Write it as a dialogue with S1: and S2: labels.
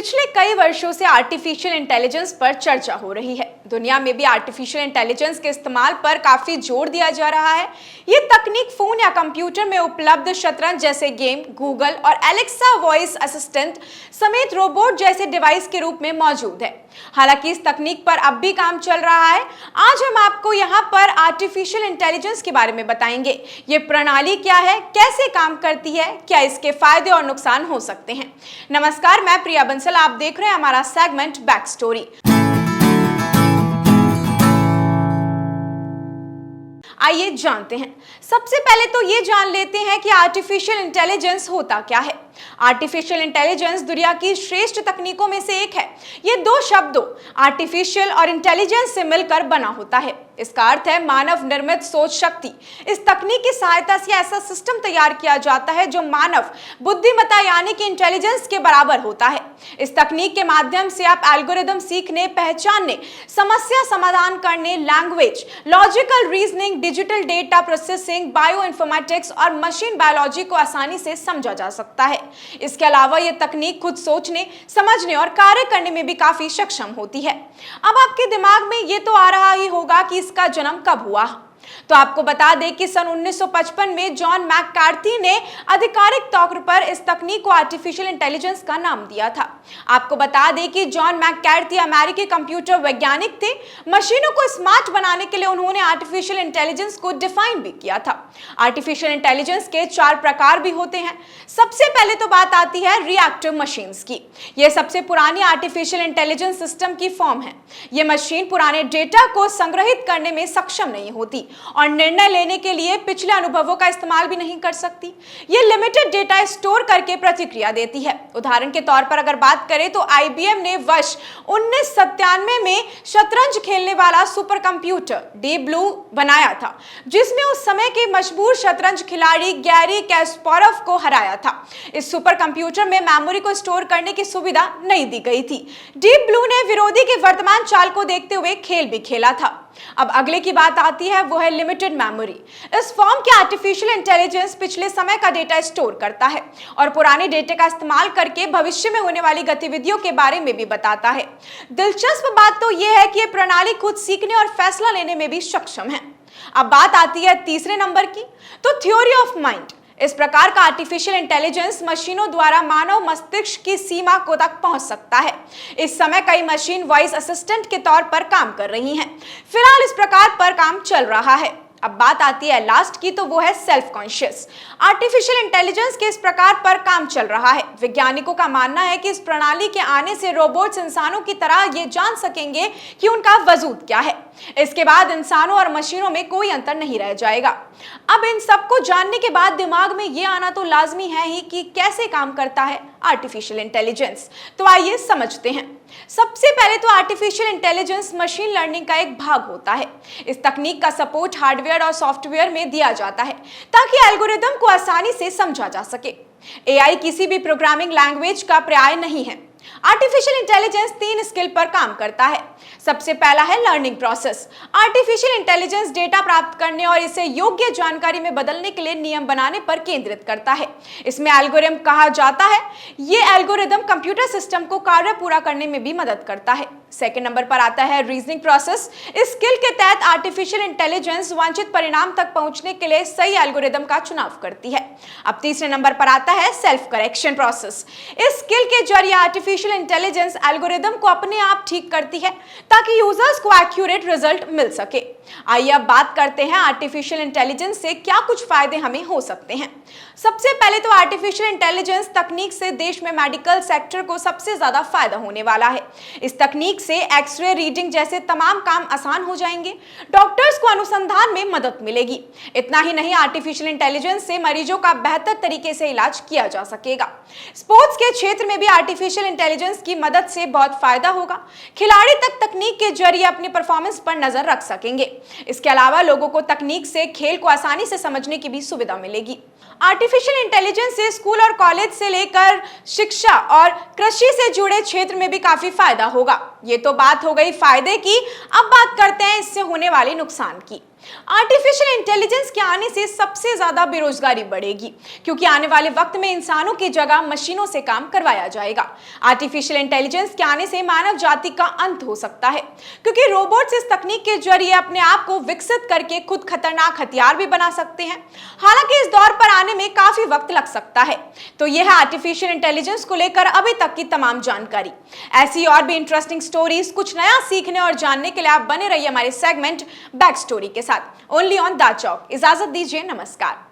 S1: पिछले कई वर्षों से आर्टिफिशियल इंटेलिजेंस पर चर्चा हो रही है। दुनिया में भी आर्टिफिशियल इंटेलिजेंस के इस्तेमाल पर काफी जोर दिया जा रहा है। ये तकनीक फोन या कंप्यूटर में उपलब्ध शतरंज जैसे गेम, गूगल और एलेक्सा वॉइस असिस्टेंट समेत रोबोट जैसे डिवाइस के रूप में मौजूद है। हालांकि इस तकनीक पर अब भी काम चल रहा है। आज हम आपको यहाँ पर आर्टिफिशियल इंटेलिजेंस के बारे में बताएंगे। ये प्रणाली क्या है, कैसे काम करती है, क्या इसके फायदे और नुकसान हो सकते हैं। नमस्कार, मैं प्रिया बंसल, आप देख रहे हैं हमारा सेगमेंट बैक स्टोरी। आइए जानते हैं। सबसे पहले तो ये जान लेते हैं कि आर्टिफिशियल इंटेलिजेंस होता क्या है। आर्टिफिशियल इंटेलिजेंस दुनिया की श्रेष्ठ तकनीकों में से एक है। ये दो शब्दों आर्टिफिशियल और इंटेलिजेंस से मिलकर बना होता है। इसका अर्थ है मानव निर्मित सोच शक्ति। इस तकनीक की सहायता से ऐसा सिस्टम तैयार किया जाता है जो मानव बुद्धिमत्ता यानी कि इंटेलिजेंस के बराबर होता है। इस तकनीक के माध्यम से आप एल्गोरिदम सीखने, पहचानने, समस्या समाधान करने, language, logical reasoning, digital data processing, bio informatics और मशीन बायोलॉजी को आसानी से समझा जा सकता है। इसके अलावा यह तकनीक खुद सोचने, समझने और कार्य करने में भी काफी सक्षम होती है। अब आपके दिमाग में ये तो आ रहा ही होगा कि इसका जन्म कब हुआ। तो आपको बता दें कि सन 1955 में जॉन मैककार्थी ने आधिकारिक तौर पर इस तकनीक को आर्टिफिशियल इंटेलिजेंस का नाम दिया था। आपको बता दें कि जॉन मैककार्थी अमेरिकी कंप्यूटर वैज्ञानिक थे। मशीनों को स्मार्ट बनाने के लिए उन्होंने आर्टिफिशियल इंटेलिजेंस को डिफाइन भी किया था। आर्टिफिशियल इंटेलिजेंस के 4 प्रकार भी होते हैं। सबसे पहले तो बात आती है रिएक्टिव मशीन्स की। यह सबसे पुरानी आर्टिफिशियल इंटेलिजेंस सिस्टम की फॉर्म है। यह मशीन पुराने डेटा को संग्रहित करने में सक्षम नहीं होती और निर्णय लेने के लिए पिछले अनुभवों का इस्तेमाल भी नहीं कर सकती। ये लिमिटेड डेटा स्टोर करके प्रतिक्रिया देती है। उदाहरण के तौर पर अगर बात करें तो IBM ने वर्ष 1997 में शतरंज खेलने वाला सुपर कंप्यूटर डीप ब्लू बनाया था, जिसमें उस समय के मशहूर शतरंज खिलाड़ी गैरी कैस्पारोव को हराया था। इस सुपर कंप्यूटर में मेमोरी को स्टोर करने की सुविधा नहीं दी गई थी। डीप ब्लू ने विरोधी के वर्तमान चाल को देखते हुए खेल भी खेला था। अब अगले की बात आती है, वो है लिमिटेड मेमोरी। इस फॉर्म के आर्टिफिशियल इंटेलिजेंस पिछले समय का डेटा स्टोर करता है और पुराने डेटा का इस्तेमाल करके भविष्य में होने वाली गतिविधियों के बारे में भी बताता है। दिलचस्प बात तो यह है कि यह प्रणाली खुद सीखने और फैसला लेने में भी सक्षम है। अब बात आती है तीसरे नंबर की, तो थ्योरी ऑफ माइंड। इस प्रकार का आर्टिफिशियल इंटेलिजेंस मशीनों द्वारा मानव मस्तिष्क की सीमा को तक पहुंच सकता है। इस समय कई मशीन वॉइस असिस्टेंट के तौर पर काम कर रही हैं। फिलहाल इस प्रकार पर काम चल रहा है। अब बात आती है लास्ट की, तो वो है सेल्फ कॉन्शियस। आर्टिफिशियल इंटेलिजेंस के इस प्रकार पर काम चल रहा है। वैज्ञानिकों का मानना है कि इस प्रणाली के आने से रोबोट्स इंसानों की तरह ये जान सकेंगे कि उनका वजूद क्या है। इसके बाद इंसानों और मशीनों में कोई अंतर नहीं रह जाएगा। अब इन सबको जानने के बाद दिमाग में ये आना तो लाजमी है ही कि कैसे काम करता है आर्टिफिशियल इंटेलिजेंस। तो आइए समझते हैं। सबसे पहले तो आर्टिफिशियल इंटेलिजेंस मशीन लर्निंग का एक भाग होता है। इस तकनीक का सपोर्ट हार्डवेयर और सॉफ्टवेयर में दिया जाता है ताकि एल्गोरिदम को आसानी से समझा जा सके। AI किसी भी प्रोग्रामिंग लैंग्वेज का पर्याय नहीं है। आर्टिफिशियल इंटेलिजेंस 3 स्किल पर काम करता है। सबसे पहला है learning process. Artificial intelligence data प्राप्त करने और इसे योग्य जानकारी में बदलने के लिए नियम बनाने पर केंद्रित करता है। इसमें एल्गोरिदम कहा जाता है। यह एल्गोरिदम कंप्यूटर सिस्टम को कार्य पूरा करने में भी मदद करता है। सेकंड नंबर पर आता है रीजनिंग प्रोसेस। इस स्किल के तहत आर्टिफिशियल इंटेलिजेंस वांछित परिणाम तक पहुंचने के लिए सही एल्गोरिदम का चुनाव करती है। अब तीसरे नंबर पर आता है सेल्फ करेक्शन प्रोसेस। इस स्किल के जरिए आर्टिफिशियल इंटेलिजेंस एल्गोरिदम को अपने आप ठीक करती है ताकि यूजर्स को एक्यूरेट रिजल्ट मिल सके। आइए अब बात करते हैं आर्टिफिशियल इंटेलिजेंस से क्या कुछ फायदे हमें हो सकते हैं। सबसे पहले तो आर्टिफिशियल इंटेलिजेंस तकनीक से देश में मेडिकल सेक्टर को सबसे ज्यादा फायदा होने वाला है। इस तकनीक से एक्सरे रीडिंग जैसे तमाम काम आसान हो जाएंगे। डॉक्टर्स को अनुसंधान में मदद मिलेगी। इतना ही नहीं, आर्टिफिशियल इंटेलिजेंस से मरीजों का बेहतर तरीके से इलाज किया जा सकेगा। स्पोर्ट्स के क्षेत्र में भी आर्टिफिशियल इंटेलिजेंस की मदद से बहुत फायदा होगा। खिलाड़ी तक तकनीक के जरिए अपनी परफॉर्मेंस पर नजर रख सकेंगे। इसके अलावा लोगों को तकनीक से खेल को आसानी से समझने की भी सुविधा मिलेगी। आर्टिफिशियल इंटेलिजेंस से स्कूल और कॉलेज से लेकर शिक्षा और कृषि से जुड़े क्षेत्र में भी काफी फायदा होगा। ये तो बात हो गई फायदे की। अब बात करते हैं इससे होने वाले नुकसान की। आर्टिफिशियल इंटेलिजेंस के आने से सबसे ज्यादा बेरोजगारी बढ़ेगी, क्योंकि आने वाले वक्त में इंसानों की जगह मशीनों से काम करवाया जाएगा। आर्टिफिशियल इंटेलिजेंस के आने से मानव जाति का अंत हो सकता है, क्योंकि रोबोट्स इस तकनीक के जरिए अपने आप को विकसित करके खुद खतरनाक हथियार भी बना सकते हैं। हालांकि इस दौर पर आने में काफी वक्त लग सकता है। तो यह है आर्टिफिशियल इंटेलिजेंस को लेकर अभी तक की तमाम जानकारी। ऐसी और भी इंटरेस्टिंग स्टोरीज, कुछ नया सीखने और जानने के लिए आप बने रहिए हमारे सेगमेंट बैक स्टोरी के साथ, ओनली ऑन द चौक। इजाजत दीजिए, नमस्कार।